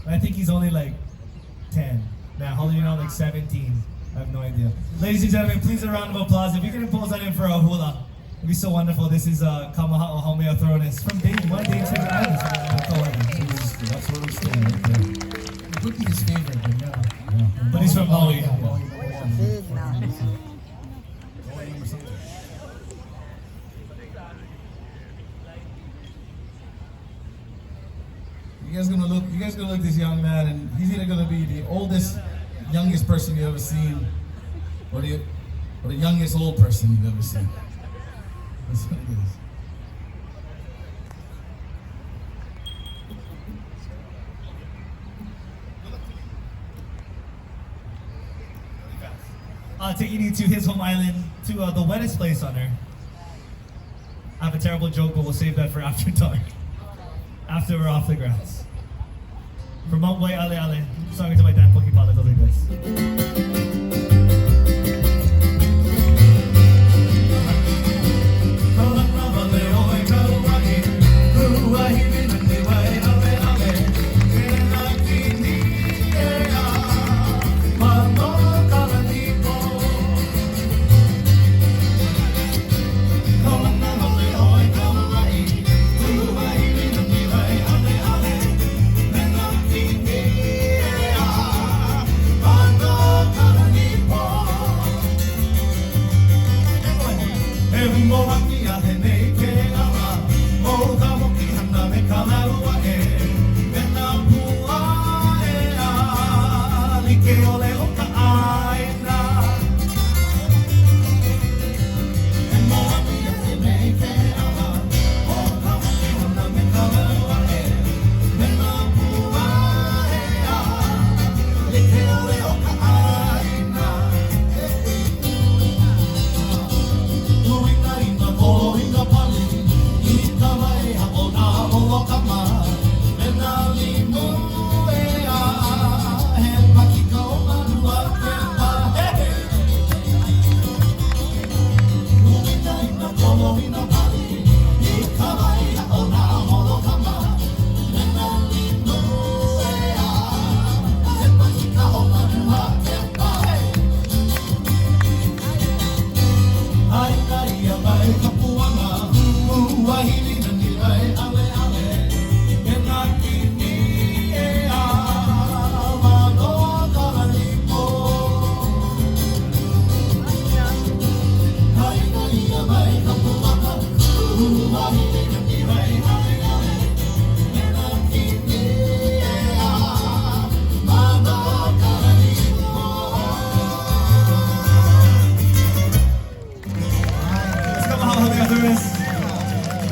I think he's only like 10. Now, how old are you now? Like 17. I have no idea. Ladies and gentlemen, please a round of applause. If you can impose on him for a hula, it'd be so wonderful. This is Kamahaʻo Haumea-Thronas from Dane. One of Dane's favorite islands. That's where we're staying right there. It would be his favorite, but yeah. But he's from Maui. Big mountain. You guys gonna look at this young man, and he's either gonna be the oldest, youngest person you've ever seen, or the youngest old person you've ever seen. That's what it is. Taking you to his home island, to the wettest place on earth. I have a terrible joke, but we'll save that for after dark. After we're off the grounds. From Nani Waiʻaleʻale, song to my Dan Pokipala goes like this.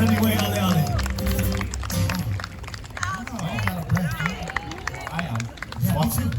Nani Waiʻaleʻale. I am. Just watching.